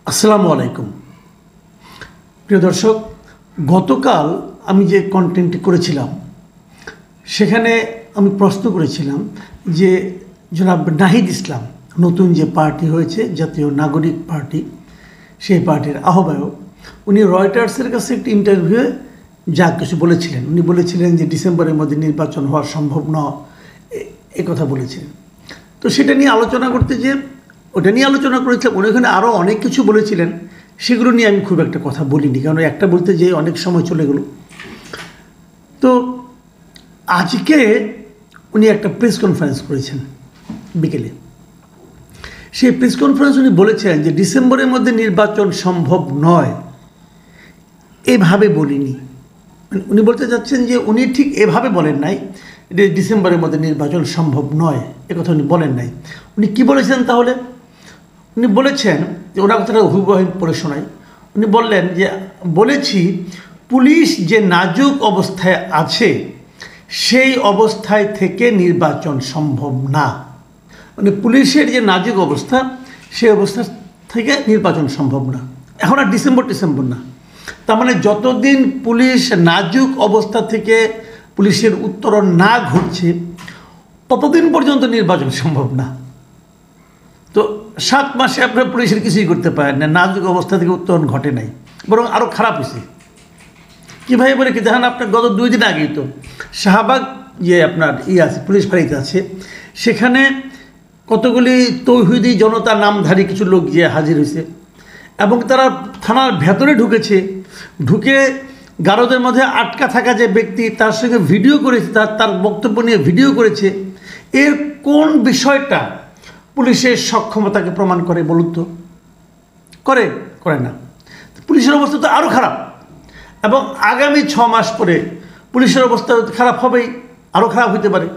আসসালামু আলাইকুম প্রিয় দর্শক, গতকাল আমি যে কন্টেন্টটি করেছিলাম সেখানে আমি প্রশ্ন করেছিলাম যে জনাব নাহিদ ইসলাম নতুন যে পার্টি হয়েছে জাতীয় নাগরিক পার্টি, সেই পার্টির আহ্বায়ক, উনি রয়টার্সের কাছে একটি ইন্টারভিউয়ে যা কিছু বলেছিলেন। উনি বলেছিলেন যে ডিসেম্বরের মধ্যে নির্বাচন হওয়া সম্ভব নয়, এ কথা বলেছিলেন। তো সেটা নিয়ে আলোচনা করতে যে ওটা নিয়ে আলোচনা করেছিলাম, উনি ওখানে আরও অনেক কিছু বলেছিলেন, সেগুলো নিয়ে আমি খুব একটা কথা বলিনি, কারণ একটা বলতে যে অনেক সময় চলে গেল। তো আজকে উনি একটা প্রেস কনফারেন্স করেছেন বিকেলে। সেই প্রেস কনফারেন্স উনি বলেছেন যে ডিসেম্বরের মধ্যে নির্বাচন সম্ভব নয়, এভাবে বলিনি। উনি বলতে চাচ্ছেন যে উনি ঠিক এভাবে বলেন নাই যে ডিসেম্বরের মধ্যে নির্বাচন সম্ভব নয়, একথা উনি বলেন নাই। উনি কি বলেছেন তাহলে? উনি বলেছেন যে ওনার কথাটা হুবহু পড়ে শোনাই। উনি বললেন যে বলেছি পুলিশ যে নাজুক অবস্থায় আছে সেই অবস্থায় থেকে নির্বাচন সম্ভব না। মানে পুলিশের যে নাজুক অবস্থা, সেই অবস্থা থেকে নির্বাচন সম্ভব না। এখন আর ডিসেম্বর না, তার মানে যতদিন পুলিশ নাজুক অবস্থা থেকে পুলিশের উত্তরণ না ঘটছে ততদিন পর্যন্ত নির্বাচন সম্ভব না। তো 7 মাসে আপনার পুলিশের কিছুই করতে পারেন না, নাজুক অবস্থা থেকে উত্তরণ ঘটে নাই, বরং আরও খারাপ হয়েছে। কীভাবে বলে কি দেখেন, আপনার গত 2 দিন আগেই তো শাহবাগ যে আপনার আছে পুলিশ ফাঁড়িতে আছে, সেখানে কতগুলি তৌহিদি জনতা নামধারী কিছু লোক গিয়ে হাজির হয়েছে এবং তারা থানার ভেতরে ঢুকে গারদের মধ্যে আটকা থাকা যে ব্যক্তি তার সঙ্গে ভিডিও করেছে, তার বক্তব্য নিয়ে ভিডিও করেছে। এর কোন বিষয়টা পুলিশের সক্ষমতাকে প্রমাণ করে বলুন তো? করে না। পুলিশের অবস্থা তো আরও খারাপ, এবং আগামী 6 মাস পরে পুলিশের অবস্থা খারাপ হবেই, আরও খারাপ হতে পারে।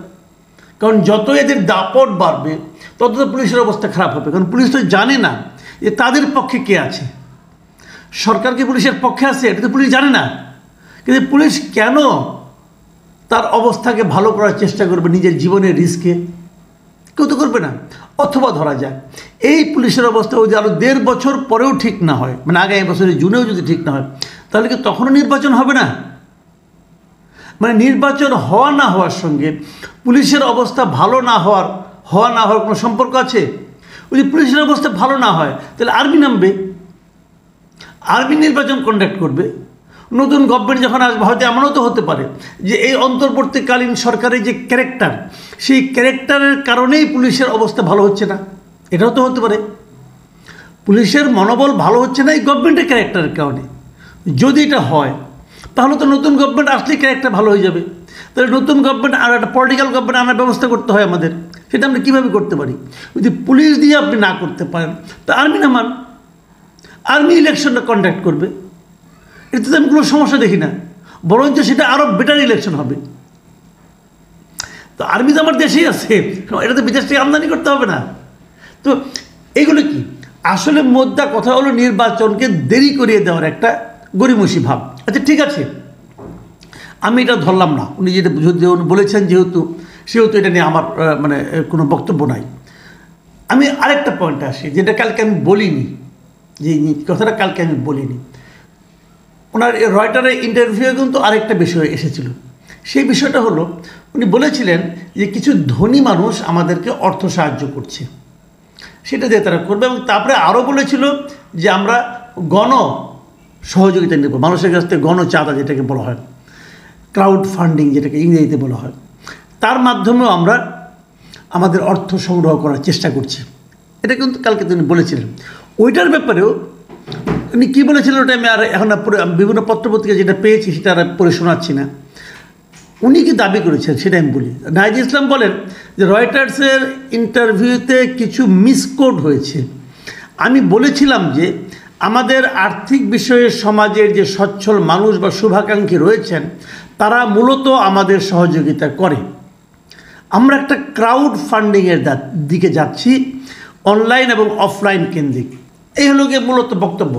কারণ যত এদের দাপট বাড়বে তত তো পুলিশের অবস্থা খারাপ হবে, কারণ পুলিশ তো জানে না যে তাদের পক্ষে কে আছে। সরকার কি পুলিশের পক্ষে আছে এটা তো পুলিশ জানে না, কিন্তু পুলিশ কেন তার অবস্থাকে ভালো করার চেষ্টা করবে নিজের জীবনের রিস্কে? কেউ তো করবে না। অথবা ধরা যায় এই পুলিশের অবস্থা যদি আরও 1.5 বছর পরেও ঠিক না হয়, মানে আগামী বছরের জুনেও যদি ঠিক না হয়, তাহলে কি তখনও নির্বাচন হবে না? মানে নির্বাচন হওয়া না হওয়ার সঙ্গে পুলিশের অবস্থা ভালো না হওয়ার কোনো সম্পর্ক আছে? যদি পুলিশের অবস্থা ভালো না হয় তাহলে আর্মি নামবে, আর্মি নির্বাচন কন্ডাক্ট করবে। নতুন গভর্নমেন্ট যখন আসবে হয়তো এমনও তো হতে পারে যে এই অন্তর্বর্তীকালীন সরকারের যে ক্যারেক্টার, সেই ক্যারেক্টারের কারণেই পুলিশের অবস্থা ভালো হচ্ছে না, এটাও তো হতে পারে। পুলিশের মনোবল ভালো হচ্ছে না এই গভর্নমেন্টের ক্যারেক্টারের কারণে। যদি এটা হয় তাহলে তো নতুন গভর্নমেন্ট আসলেই ক্যারেক্টার ভালো হয়ে যাবে। তাহলে নতুন গভর্নমেন্ট আর একটা পলিটিক্যাল গভর্নমেন্ট আনার ব্যবস্থা করতে হয় আমাদের। সেটা আমরা কীভাবে করতে পারি? যদি পুলিশ দিয়ে আপনি না করতে পারেন তো আর্মি নামান, আর্মি ইলেকশনটা কন্ডাক্ট করবে। এতে তো আমি কোনো সমস্যা দেখি না, বরঞ্চ সেটা আরও বেটার ইলেকশন হবে। তো আর্মি তো আমার দেশেই আছে, এটা তো বিদেশ থেকে আমদানি করতে হবে না। তো এগুলো কি আসলে মোদ্দা কথা হলো নির্বাচনকে দেরি করিয়ে দেওয়ার একটা গরিমসি ভাব। আচ্ছা ঠিক আছে, আমি এটা ধরলাম না, উনি যেটা বলেছেন সেহেতু এটা নিয়ে আমার মানে কোনো বক্তব্য নাই। আমি আরেকটা পয়েন্টে আসি, যেটা কালকে আমি বলিনি, যে কথাটা কালকে আমি বলিনি। ওনার রয়টারের ইন্টারভিউয়ে কিন্তু আরেকটা বিষয় এসেছিল। সেই বিষয়টা হলো উনি বলেছিলেন যে কিছু ধনী মানুষ আমাদেরকে অর্থ সাহায্য করছে, সেটা দিয়ে তারা করবে। এবং তারপরে আরও বলেছিল যে আমরা গণ সহযোগিতা নেব, মানুষের কাছ থেকে গণ চাঁদা যেটাকে বলা হয়, ক্রাউড ফান্ডিং যেটাকে ইংরেজিতে বলা হয়, তার মাধ্যমেও আমরা আমাদের অর্থ সংগ্রহ করার চেষ্টা করছি। এটা কিন্তু কালকে তিনি বলেছিলেন। ওইটার ব্যাপারেও উনি কী বলেছিলেন ওটা আমি আর এখন বিভিন্ন পত্রপত্রিকা যেটা পেয়েছি সেটা আর পড়ে শোনাচ্ছি না। উনি কি দাবি করেছেন সেটা আমি বলি। নাহিদ ইসলাম বলেন যে রয়টার্সের ইন্টারভিউতে কিছু মিসকোড হয়েছে। আমি বলেছিলাম যে আমাদের আর্থিক বিষয়ে সমাজের যে সচ্ছল মানুষ বা শুভাকাঙ্ক্ষী রয়েছেন তারা মূলত আমাদের সহযোগিতা করে। আমরা একটা ক্রাউড ফান্ডিংয়ের দিকে যাচ্ছি, অনলাইন এবং অফলাইন কেন্দ্রিক। এই হলো গিয়ে মূলত বক্তব্য।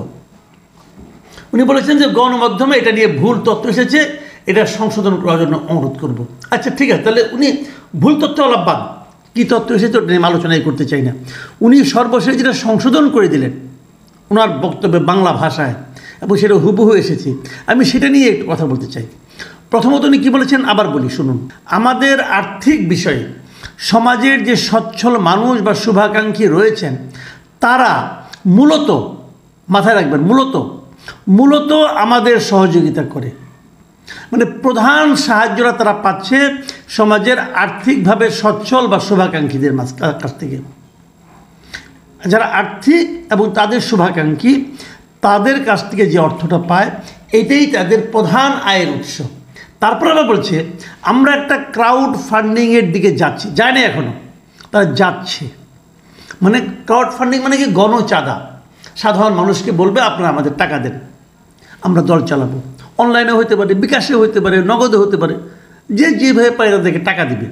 উনি বলেছেন যে গণমাধ্যমে এটা নিয়ে ভুল তথ্য এসেছে, এটা সংশোধন করার জন্য অনুরোধ করব। আচ্ছা ঠিক আছে, তাহলে উনি ভুল তথ্য বাদ, কী তথ্য এসেছে ওটা নিয়ে আলোচনাই করতে চাই না। উনি সর্বশেষ যেটা সংশোধন করে দিলেন ওনার বক্তব্যে বাংলা ভাষায়, এবং সেটা হুবহু এসেছে। আমি সেটা নিয়ে একটু কথা বলতে চাই। প্রথমত উনি কী বলেছেন আবার বলি, শুনুন। আমাদের আর্থিক বিষয়ে সমাজের যে সচ্ছল মানুষ বা শুভাকাঙ্ক্ষী রয়েছেন, তারা মূলত, মাথায় রাখবেন, মূলত আমাদের সহযোগিতা করে। মানে প্রধান সাহায্যটা তারা পাচ্ছে সমাজের আর্থিকভাবে সচ্ছল বা শুভাকাঙ্ক্ষীদের কাছ থেকে। যারা আর্থিক এবং তাদের শুভাকাঙ্ক্ষী, তাদের কাছ থেকে যে অর্থটা পায়, এটাই তাদের প্রধান আয়ের উৎস। তারপর আবার বলছে আমরা একটা ক্রাউড ফান্ডিংয়ের দিকে যাচ্ছি, যায় না এখনও, তারা যাচ্ছে। মানে ক্রাউড ফান্ডিং মানে কি? গণচাঁদা। সাধারণ মানুষকে বলবে আপনারা আমাদের টাকা দেন, আমরা দল চালাবো। অনলাইনে হতে পারে, বিকাশে হতে পারে, নগদে হতে পারে, যে যেভাবে পারে তাদেরকে টাকা দিবে।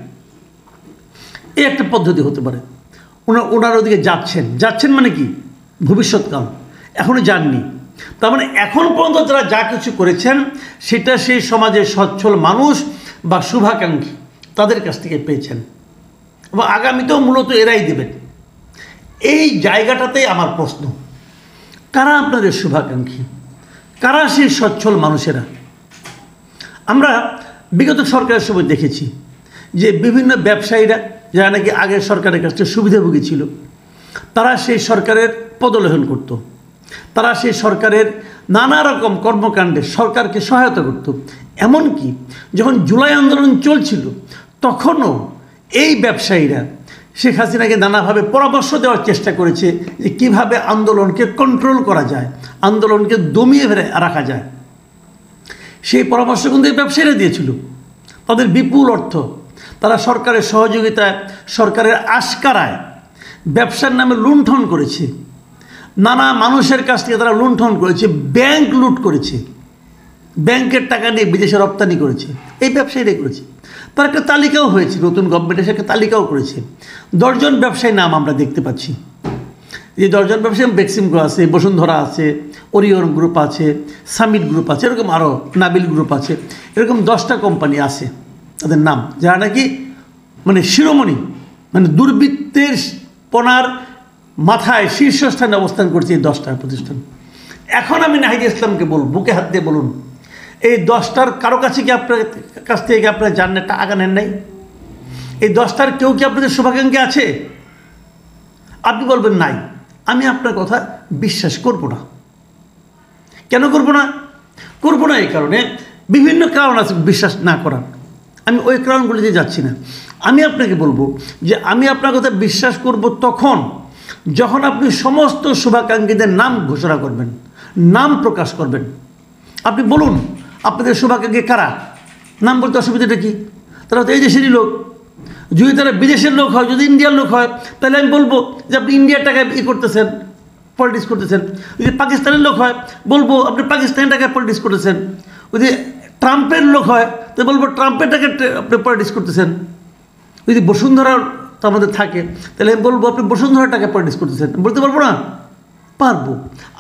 এই একটা পদ্ধতি হতে পারে। ওনারা ওদিকে যাচ্ছেন মানে কি? ভবিষ্যৎকাল, এখনও যাননি। তার মানে এখন পর্যন্ত তারা যা কিছু করেছেন সেটা সেই সমাজের সচ্ছল মানুষ বা শুভাকাঙ্ক্ষী তাদের কাছ থেকে পেয়েছেন, এবং আগামীতেও মূলত এরাই দেবেন। এই জায়গাটাতেই আমার প্রশ্ন, কারা আপনাদের শুভাকাঙ্ক্ষী? কারা সেই সচ্ছল মানুষেরা? আমরা বিগত সরকারের সময় দেখেছি যে বিভিন্ন ব্যবসায়ীরা, যারা নাকি আগের সরকারের কাছ থেকে সুবিধাভোগী ছিল, তারা সেই সরকারের পদলেহন করত। তারা সেই সরকারের নানা রকম কর্মকাণ্ডে সরকারকে সহায়তা করত। এমনকি যখন জুলাই আন্দোলন চলছিল, তখনও এই ব্যবসায়ীরা শেখ হাসিনাকে নানাভাবে পরামর্শ দেওয়ার চেষ্টা করেছে যে কীভাবে আন্দোলনকে কন্ট্রোল করা যায়, আন্দোলনকে দমিয়ে রাখা যায়। সেই পরামর্শ কিন্তু এই ব্যবসায়ীরা দিয়েছিল। তাদের বিপুল অর্থ তারা সরকারের সহযোগিতায়, সরকারের আশকারায় ব্যবসার নামে লুণ্ঠন করেছে। নানা মানুষের কাছ থেকে তারা লুণ্ঠন করেছে, ব্যাংক লুট করেছে, ব্যাংকের টাকা নিয়ে বিদেশে রপ্তানি করেছে। এই ব্যবসায়ীরাই করেছে। তার একটা তালিকাও হয়েছে, নতুন গভর্নমেন্ট এসে একটা তালিকাও করেছে। 10 জন ব্যবসায়ীর নাম আমরা দেখতে পাচ্ছি। যে 10 জন ব্যবসায়ী, বেক্সিমকো আছে, বসুন্ধরা আছে, ওরিয়ন গ্রুপ আছে, সামিট গ্রুপ আছে, এরকম আরও নাবিল গ্রুপ আছে, এরকম 10টা কোম্পানি আছে তাদের নাম, যারা নাকি মানে শিরোমণি, মানে দুর্বৃত্তের পনার মাথায় শীর্ষস্থানে অবস্থান করছে এই 10টা প্রতিষ্ঠান। এখন আমি নাহিদ ইসলামকে বলব, বুকে হাত দিয়ে বলুন, এই 10টার কারো কাছে কি আপনার কাছ থেকে আপনারা জানেন টাকা নেন নাই? এই 10টার কেউ কি আপনাদের শুভাকাঙ্ক্ষী আছে? আপনি বলবেন নাই। আমি আপনার কথা বিশ্বাস করব না। কেন করব না? এই কারণে, বিভিন্ন কারণ আছে বিশ্বাস না করার। আমি ওই কারণগুলিতে যাচ্ছি না। আমি আপনাকে বলবো যে আমি আপনার কথা বিশ্বাস করব তখন যখন আপনি সমস্ত শুভাকাঙ্ক্ষীদের নাম ঘোষণা করবেন, নাম প্রকাশ করবেন। আপনি বলুন আপনাদের শুভাকাঙ্ক্ষী কারা, নাম বলতে অসুবিধাটা কি? তারা তো এই দেশেরই লোক। যদি তারা বিদেশের লোক হয়, যদি ইন্ডিয়ার লোক হয়, তাহলে আমি বলবো যে আপনি ইন্ডিয়ার টাকায় করতেছেন, পলিটিক্স করতেছেন। যদি পাকিস্তানের লোক হয়, বলবো আপনি পাকিস্তানের টাকায় পলিটিক্স করতেছেন। যদি ট্রাম্পের লোক হয়, তো বলবো ট্রাম্পের টাকায় আপনি পলিটিক্স করতেছেন। যদি বসুন্ধরার তো আমাদের থাকে, তাহলে আমি বলবো আপনি বসুন্ধরার টাকায় পলিটিক্স করতেছেন। বলতে পারবো না? পারবো।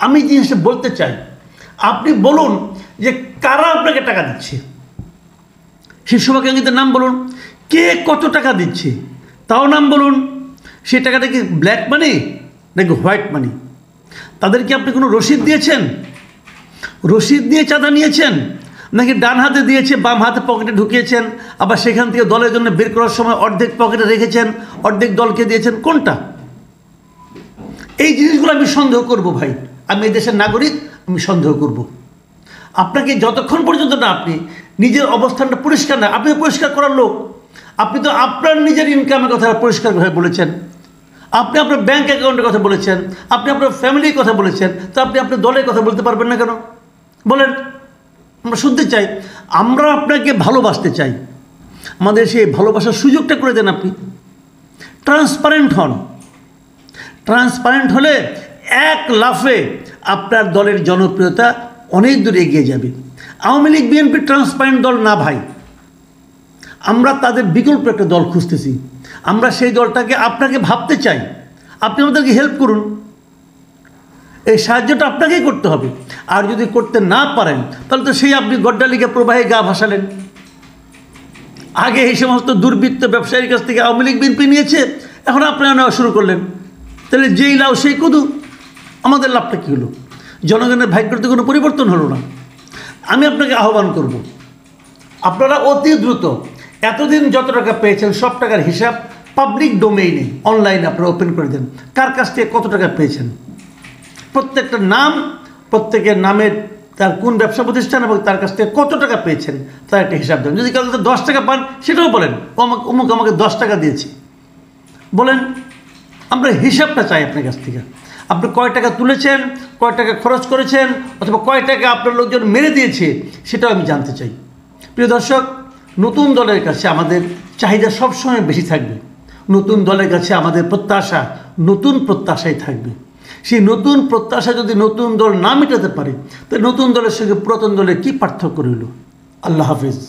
আমি জিনিসটা বলতে চাই, আপনি বলুন যে কারা আপনাকে টাকা দিচ্ছে, সেই শুভাকাঙ্ক্ষীদের নাম বলুন। কে কত টাকা দিচ্ছে তাও নাম বলুন। সেই টাকাটা কি ব্ল্যাক মানি নাকি হোয়াইট মানি? তাদেরকে আপনি কোনো রসিদ দিয়েছেন? রসিদ দিয়ে চাঁদা নিয়েছেন, নাকি ডান হাতে দিয়েছে বাম হাতে পকেটে ঢুকিয়েছেন, আবার সেখান থেকে দলের জন্য বের করার সময় অর্ধেক পকেটে রেখেছেন, অর্ধেক দলকে দিয়েছেন? কোনটা? এই জিনিসগুলো আমি সন্দেহ করব ভাই। আমি এই দেশের নাগরিক, আমি সন্দেহ করব। আপনাকে যতক্ষণ পর্যন্ত না আপনি নিজের অবস্থানটা পরিষ্কার না, আপনি পরিষ্কার করার লোক, আপনি তো আপনার নিজের ইনকামের কথা পরিষ্কারভাবে বলেছেন, আপনি আপনার ব্যাংক অ্যাকাউন্টের কথা বলেছেন, আপনি আপনার ফ্যামিলির কথা বলেছেন, তো আপনি আপনার দলের কথা বলতে পারবেন না কেন? বলেন। আমরা শুনতে চাই, আমরা আপনাকে ভালোবাসতে চাই, আমাদের সেই ভালোবাসার সুযোগটা করে দেন। আপনি ট্রান্সপারেন্ট হন। ট্রান্সপারেন্ট হলে এক লাফে আপনার দলের জনপ্রিয়তা অনেক দূর এগিয়ে যাবে। আওয়ামী লীগ বিএনপি ট্রান্সপারেন্ট দল না ভাই। আমরা তাদের বিকল্প একটা দল খুঁজতেছি। আমরা সেই দলটাকে আপনাকে ভাবতে চাই। আপনি আমাদেরকে হেল্প করুন। এই সাহায্যটা আপনাকেই করতে হবে। আর যদি করতে না পারেন, তাহলে তো সেই আপনি গড্ডালিকা প্রবাহে গা ভাসালেন। আগে এই সমস্ত দুর্বৃত্ত ব্যবসায়ীর কাছ থেকে আওয়ামী লীগ বিএনপি নিয়েছে, এখন আপনারা নেওয়া শুরু করলেন। তাহলে যেই লাউ সেই কদু, আমাদের লাভটা কী হলো? জনগণের ভাগ্যের তো কোনো পরিবর্তন হলো না। আমি আপনাকে আহ্বান করব, আপনারা অতি দ্রুত এতদিন যত টাকা পেয়েছেন সব টাকার হিসাব পাবলিক ডোমেইনে অনলাইনে আপনারা ওপেন করে দেন। কার কাছ থেকে কত টাকা পেয়েছেন, প্রত্যেকটা নাম, প্রত্যেকের নামের তার কোন ব্যবসা প্রতিষ্ঠান এবং তার কাছ থেকে কত টাকা পেয়েছেন তার একটা হিসাব দেন। যদি কারো 10 টাকা পান সেটাও বলেন, অমুক আমাকে 10 টাকা দিয়েছি বলেন। আমরা হিসাবটা চাই আপনার কাছ থেকে। আপনি কয় টাকা তুলেছেন, কয় টাকা খরচ করেছেন, অথবা কয় টাকা আপনার লোকজন মেরে দিয়েছে সেটাও আমি জানতে চাই। প্রিয় দর্শক, নতুন দলের কাছে আমাদের চাহিদা সবসময় বেশি থাকবে। নতুন দলের কাছে আমাদের প্রত্যাশা নতুন প্রত্যাশাই থাকবে। সেই নতুন প্রত্যাশা যদি নতুন দল না মেটাতে পারে, তাহলে নতুন দলের সঙ্গে পুরাতন দলের কী পার্থক্য রইল? আল্লাহ হাফিজ।